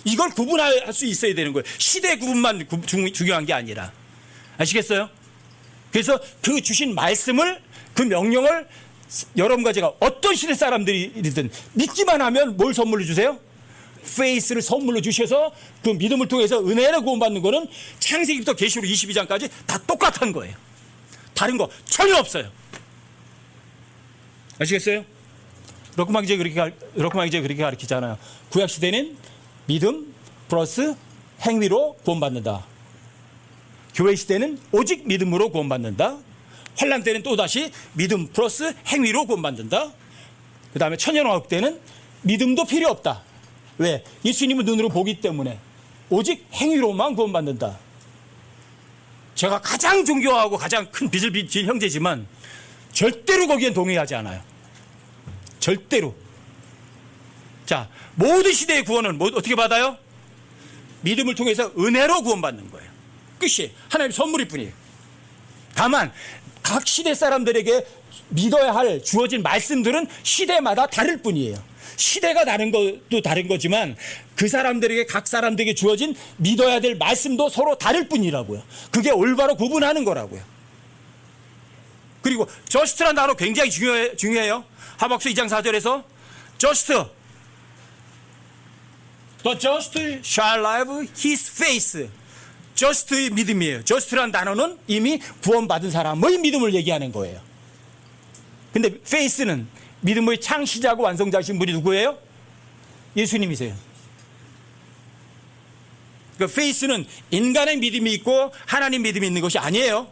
이걸 구분할 수 있어야 되는 거예요. 시대 구분만 중요한 게 아니라. 아시겠어요? 그래서 그 주신 말씀을, 그 명령을 여러분과 제가 어떤 시대 사람들이든 믿기만 하면 뭘 선물로 주세요? faith를 선물로 주셔서 그 믿음을 통해서 은혜를 구원받는 거는 창세기부터 계시록 22장까지 다 똑같은 거예요. 다른 거 전혀 없어요. 아시겠어요? 럭크만 기자 그렇게 가르치잖아요. 구약 시대는 믿음 플러스 행위로 구원받는다. 교회 시대는 오직 믿음으로 구원받는다. 환난 때는 또다시 믿음 플러스 행위로 구원받는다. 그 다음에 천연왕국 때는 믿음도 필요 없다. 왜? 예수님을 눈으로 보기 때문에 오직 행위로만 구원받는다. 제가 가장 존경하고 가장 큰 빚을 진 형제지만 절대로 거기엔 동의하지 않아요. 절대로. 자, 모든 시대의 구원은 어떻게 받아요? 믿음을 통해서 은혜로 구원받는 거예요. 끝이 하나님의 선물일 뿐이에요. 다만 각 시대 사람들에게 믿어야 할 주어진 말씀들은 시대마다 다를 뿐이에요. 시대가 다른 것도 다른 거지만 그 사람들에게 각 사람들에게 주어진 믿어야 될 말씀도 서로 다를 뿐이라고요. 그게 올바로 구분하는 거라고요. 그리고 just라는 단어 굉장히 중요해요. 하박국서 2장 4절에서 just, the just shall live his faith. just의 믿음이에요. just란 단어는 이미 구원받은 사람의 믿음을 얘기하는 거예요. 근데 faith는 믿음의 창시자고 완성자신 분이 누구예요? 예수님이세요. 그러니까 faith는 인간의 믿음이 있고 하나님 믿음이 있는 것이 아니에요.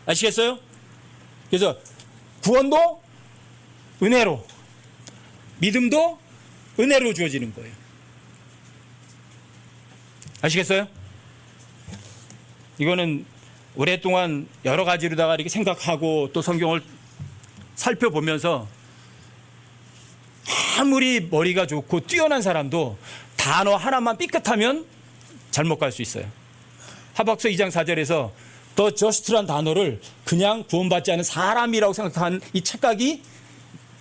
아시겠어요? 그래서 구원도 은혜로, 믿음도 은혜로 주어지는 거예요. 아시겠어요? 이거는 오랫동안 여러 가지로다가 이렇게 생각하고 또 성경을 살펴보면서 아무리 머리가 좋고 뛰어난 사람도 단어 하나만 삐끗하면 잘못 갈 수 있어요. 하박서 2장 4절에서 더 저스트란 단어를 그냥 구원받지 않은 사람이라고 생각한 이 착각이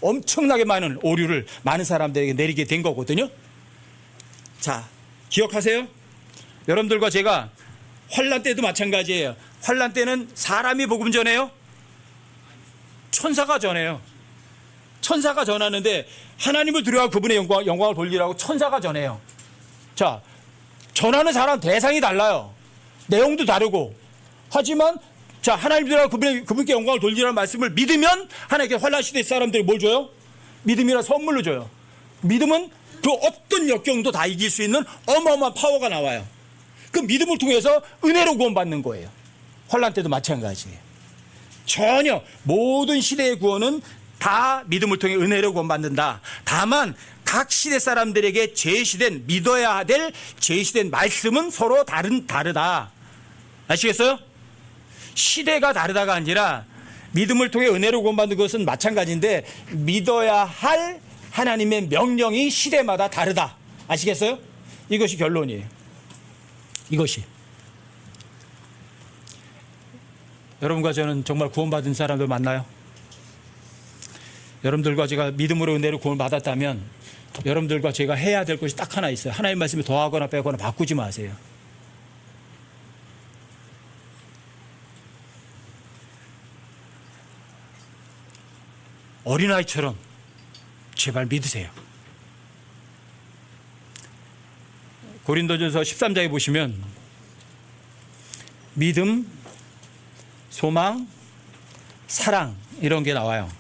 엄청나게 많은 오류를 많은 사람들에게 내리게 된 거거든요. 자, 기억하세요? 여러분들과 제가 환난 때도 마찬가지예요. 환난 때는 사람이 복음 전해요? 천사가 전해요. 천사가 전하는데 하나님을 두려워 그분의 영광을 돌리라고 천사가 전해요. 자, 전하는 사람 대상이 달라요. 내용도 다르고. 하지만 자, 하나님 두려워 그분께 영광을 돌리라는 말씀을 믿으면 하나님께 환난 시대 사람들이 뭘 줘요? 믿음이라 선물로 줘요. 믿음은 그 어떤 역경도 다 이길 수 있는 어마어마한 파워가 나와요. 그 믿음을 통해서 은혜로 구원받는 거예요. 환난 때도 마찬가지예요. 전혀 모든 시대의 구원은 다 믿음을 통해 은혜로 구원받는다. 다만 각 시대 사람들에게 제시된 믿어야 될 제시된 말씀은 서로 다르다. 아시겠어요? 시대가 다르다가 아니라 믿음을 통해 은혜로 구원받는 것은 마찬가지인데 믿어야 할 하나님의 명령이 시대마다 다르다. 아시겠어요? 이것이 결론이에요. 이것이. 여러분과 저는 정말 구원받은 사람들 만나요? 여러분들과 제가 믿음으로 은혜로 구원받았다면 여러분들과 제가 해야 될 것이 딱 하나 있어요. 하나님 말씀을 더하거나 빼거나 바꾸지 마세요. 어린아이처럼 제발 믿으세요. 고린도전서 13장에 보시면 믿음, 소망, 사랑 이런 게 나와요.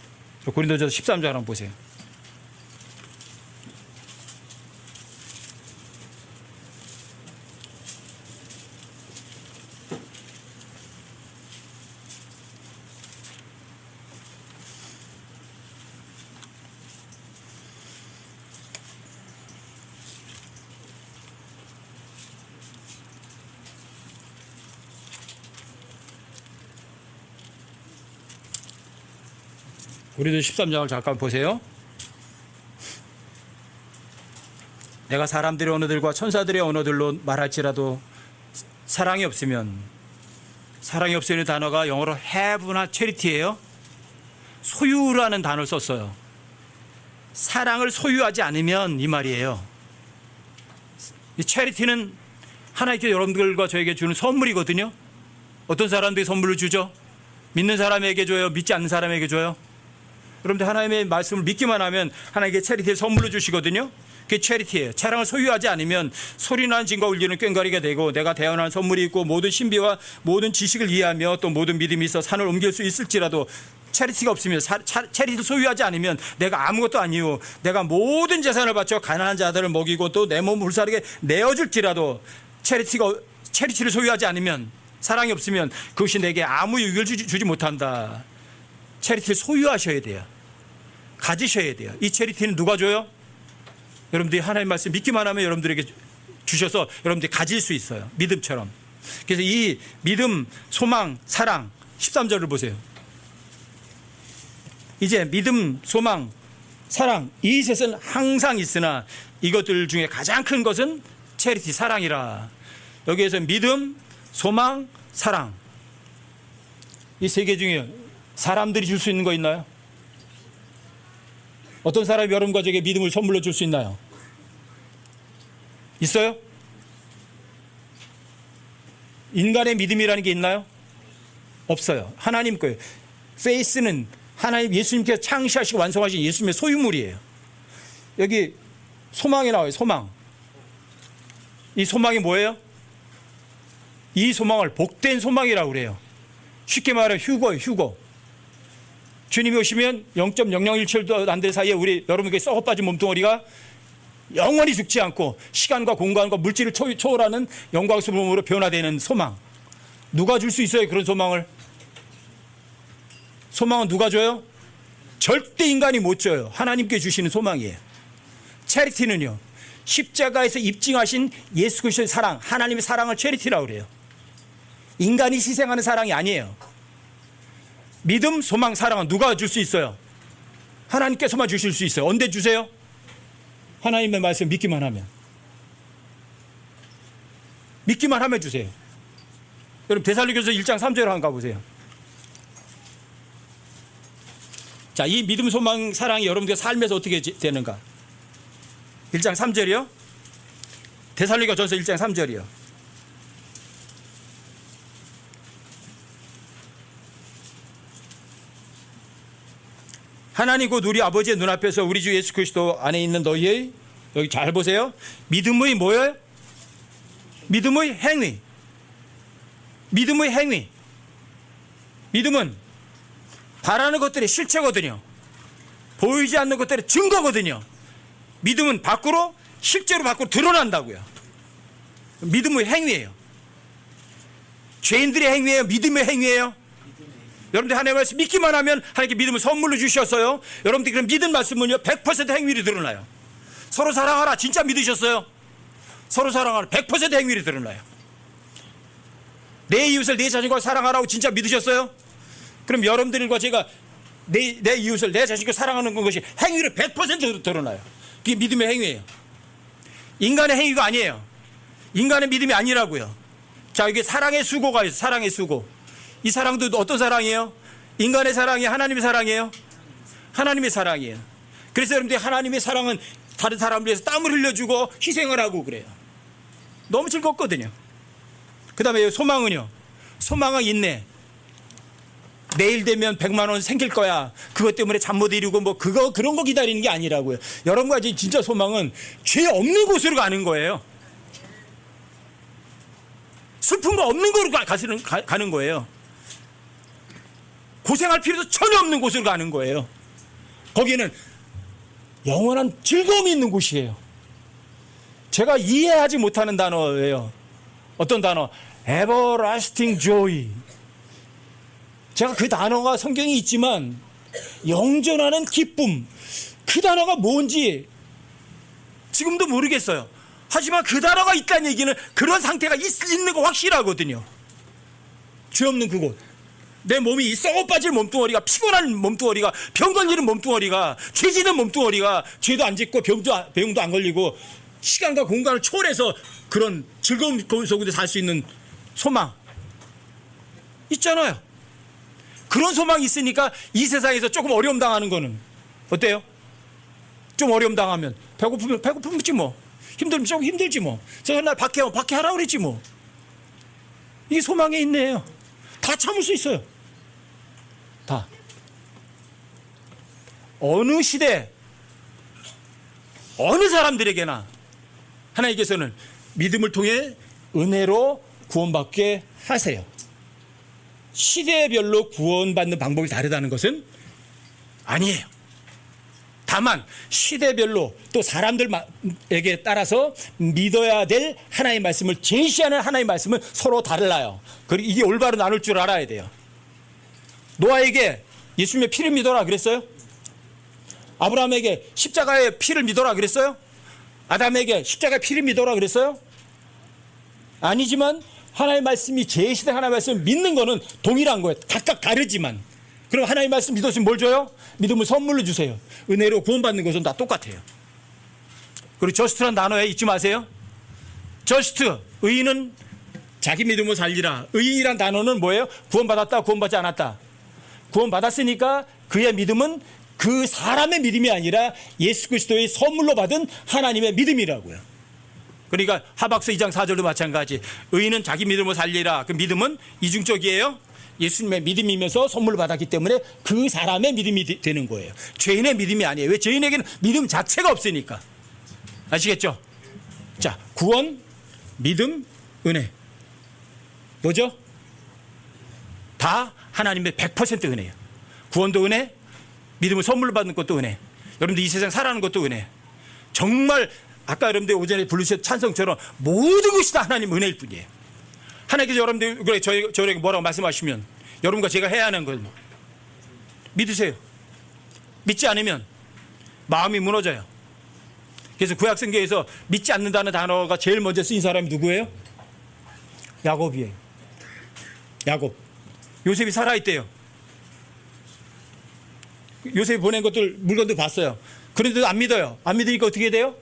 고린도전서 13장 한번 보세요. 우리도 13장을 잠깐 보세요. 내가 사람들의 언어들과 천사들의 언어들로 말할지라도 사랑이 없으면, 사랑이 없으면 단어가 영어로 have나 charity예요. 소유라는 단어를 썼어요. 사랑을 소유하지 않으면 이 말이에요. 이 charity는 하나님께 여러분들과 저에게 주는 선물이거든요. 어떤 사람들이 선물을 주죠? 믿는 사람에게 줘요? 믿지 않는 사람에게 줘요? 여러분들 하나님의 말씀을 믿기만 하면 하나님께 체리티를 선물로 주시거든요. 그게 체리티예요. 사랑을 소유하지 않으면 소리나는 진과 울리는 꽹과리가 되고 내가 대언한 선물이 있고 모든 신비와 모든 지식을 이해하며 또 모든 믿음이 있어 산을 옮길 수 있을지라도 체리티가 없으면 체리티를 소유하지 않으면 내가 아무것도 아니요 내가 모든 재산을 바쳐 가난한 자들을 먹이고 또 내 몸 불사르게 내어줄지라도 체리티를 소유하지 않으면 사랑이 없으면 그것이 내게 아무 유익을 주지 못한다. 체리티를 소유하셔야 돼요. 가지셔야 돼요. 이 체리티는 누가 줘요? 여러분들이 하나님 말씀 믿기만 하면 여러분들에게 주셔서 여러분들이 가질 수 있어요. 믿음처럼. 그래서 이 믿음, 소망, 사랑 13절을 보세요. 이제 믿음, 소망, 사랑 이 셋은 항상 있으나 이것들 중에 가장 큰 것은 체리티, 사랑이라. 여기에서 믿음, 소망, 사랑 이 세 개 중에 사람들이 줄 수 있는 거 있나요? 어떤 사람이 여러분과 저에게 믿음을 선물로 줄 수 있나요? 있어요? 인간의 믿음이라는 게 있나요? 없어요. 하나님 거예요. faith는 하나님 예수님께서 창시하시고 완성하신 예수님의 소유물이에요. 여기 소망이 나와요. 소망. 이 소망이 뭐예요? 이 소망을 복된 소망이라고 그래요. 쉽게 말해 휴거예요, 휴거. 주님이 오시면 0.0017도 안 될 사이에 우리 여러분께 썩어 빠진 몸뚱어리가 영원히 죽지 않고 시간과 공간과 물질을 초월하는 영광스러운 몸으로 변화되는 소망. 누가 줄 수 있어요, 그런 소망을? 소망은 누가 줘요? 절대 인간이 못 줘요. 하나님께 주시는 소망이에요. 체리티는요, 십자가에서 입증하신 예수 그리스도의 사랑, 하나님의 사랑을 체리티라고 그래요. 인간이 희생하는 사랑이 아니에요. 믿음, 소망, 사랑은 누가 줄 수 있어요? 하나님께서만 주실 수 있어요. 언제 주세요? 하나님의 말씀 믿기만 하면. 믿기만 하면 주세요. 여러분 데살로니가서 1장 3절 한번 가보세요. 자, 이 믿음, 소망, 사랑이 여러분들 삶에서 어떻게 되는가? 1장 3절이요. 데살로니가전서 1장 3절이요. 하나님 곧 우리 아버지의 눈앞에서 우리 주 예수 그리스도 안에 있는 너희의, 여기 잘 보세요, 믿음의 뭐예요? 믿음의 행위. 믿음의 행위. 믿음은 바라는 것들의 실체거든요. 보이지 않는 것들의 증거거든요. 믿음은 밖으로, 실제로 밖으로 드러난다고요. 믿음의 행위예요. 죄인들의 행위예요? 믿음의 행위예요? 여러분들 하나님의 말씀 믿기만 하면 하나님께 믿음을 선물로 주셨어요. 여러분들 그럼 믿은 말씀은요 100% 행위로 드러나요. 서로 사랑하라 진짜 믿으셨어요? 서로 사랑하라 100% 행위로 드러나요. 내 이웃을 내 자신과 사랑하라고 진짜 믿으셨어요? 그럼 여러분들과 제가 내 이웃을 내 자신과 사랑하는 것이 행위로 100% 드러나요. 그게 믿음의 행위예요. 인간의 행위가 아니에요. 인간의 믿음이 아니라고요. 자, 이게 사랑의 수고가 있어요. 사랑의 수고. 이 사랑도 어떤 사랑이에요? 인간의 사랑이에요? 하나님의 사랑이에요? 하나님의 사랑이에요. 그래서 여러분들 하나님의 사랑은 다른 사람을 위해서 땀을 흘려주고 희생을 하고 그래요. 너무 즐겁거든요. 그 다음에 소망은요, 소망은 인내. 내일 되면 100만 원 생길 거야. 그것 때문에 잠 못 이루고 뭐 그런 거 기다리는 게 아니라고요. 여러분과 진짜 소망은 죄 없는 곳으로 가는 거예요. 슬픈 거 없는 곳으로 가는 거예요. 고생할 필요도 전혀 없는 곳으로 가는 거예요. 거기는 영원한 즐거움이 있는 곳이에요. 제가 이해하지 못하는 단어예요. 어떤 단어? everlasting joy. 제가 그 단어가 성경에 있지만 영존하는 기쁨, 그 단어가 뭔지 지금도 모르겠어요. 하지만 그 단어가 있다는 얘기는 그런 상태가 있는 거 확실하거든요. 죄 없는 그곳. 내 몸이 썩어 빠질 몸뚱어리가, 피곤한 몸뚱어리가, 병 걸리는 몸뚱어리가, 죄 지는 몸뚱어리가 죄도 안 짓고 병도 안 걸리고 시간과 공간을 초월해서 그런 즐거움 속에 살 수 있는 소망 있잖아요. 그런 소망이 있으니까 이 세상에서 조금 어려움 당하는 거는 어때요? 좀 어려움 당하면 배고프면 배고프지 뭐, 힘들면 조금 힘들지 뭐, 저 날 밖에 하라고 그랬지 뭐. 이게 소망에 있네요. 다 참을 수 있어요. 다. 어느 시대, 어느 사람들에게나 하나님께서는 믿음을 통해 은혜로 구원받게 하세요. 시대별로 구원받는 방법이 다르다는 것은 아니에요. 다만 시대별로 또 사람들에게 따라서 믿어야 될 하나님의 말씀을 제시하는 하나님의 말씀은 서로 달라요. 그리고 이게 올바로 나눌 줄 알아야 돼요. 노아에게 예수님의 피를 믿어라 그랬어요? 아브라함에게 십자가의 피를 믿어라 그랬어요? 아담에게 십자가의 피를 믿어라 그랬어요? 아니지만 하나님의 말씀이 제시된 하나님의 말씀을 믿는 거는 동일한 거예요. 각각 다르지만. 그럼 하나님의 말씀 믿으시면 뭘 줘요? 믿음을 선물로 주세요. 은혜로 구원받는 것은 다 똑같아요. 그리고 저스트란 단어에 잊지 마세요. 저스트, 의인은 자기 믿음으로 살리라. 의인이란 단어는 뭐예요? 구원받았다, 구원받지 않았다. 구원받았으니까 그의 믿음은 그 사람의 믿음이 아니라 예수 그리스도의 선물로 받은 하나님의 믿음이라고요. 그러니까 하박서 2장 4절도 마찬가지. 의인은 자기 믿음으로 살리라. 그 믿음은 이중적이에요. 예수님의 믿음이면서 선물을 받았기 때문에 그 사람의 믿음이 되는 거예요. 죄인의 믿음이 아니에요. 왜? 죄인에게는 믿음 자체가 없으니까. 아시겠죠? 자, 구원, 믿음, 은혜. 뭐죠? 다 하나님의 100% 은혜예요. 구원도 은혜, 믿음을 선물로 받는 것도 은혜, 여러분들 이 세상 살아가는 것도 은혜. 정말 아까 여러분들 오전에 부르신 찬성처럼 모든 것이 다 하나님 은혜일 뿐이에요. 하나님께서 여러분들 그래 저에게 뭐라고 말씀하시면 여러분과 제가 해야 하는 건 믿으세요. 믿지 않으면 마음이 무너져요. 그래서 구약성경에서 믿지 않는다는 단어가 제일 먼저 쓰인 사람이 누구예요? 야곱이에요. 야곱. 요셉이 살아있대요. 요셉이 보낸 것들 물건들 봤어요. 그런데도 안 믿어요. 안 믿으니까 어떻게 돼요?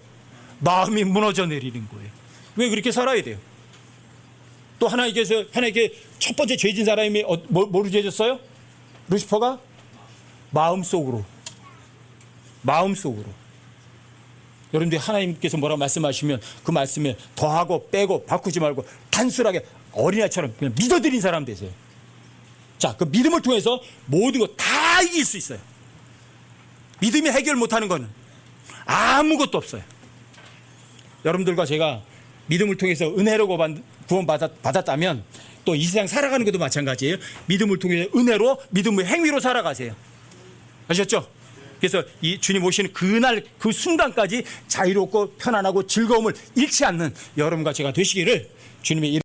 마음이 무너져 내리는 거예요. 왜 그렇게 살아야 돼요? 또 하나님께 첫 번째 죄진 사람이 뭐로 죄졌어요? 루시퍼가 마음속으로. 여러분들이 하나님께서 뭐라고 말씀하시면 그 말씀에 더하고 빼고 바꾸지 말고 단순하게 어린아이처럼 그냥 믿어드린 사람 되세요. 자, 그 믿음을 통해서 모든 거 다 이길 수 있어요. 믿음이 해결 못하는 거는 아무것도 없어요. 여러분들과 제가 믿음을 통해서 은혜로 구원받았다면 또 이 세상 살아가는 것도 마찬가지예요. 믿음을 통해서 은혜로, 믿음의 행위로 살아가세요. 아셨죠? 그래서 이 주님 오시는 그날 그 순간까지 자유롭고 편안하고 즐거움을 잃지 않는 여러분과 제가 되시기를 주님의 이름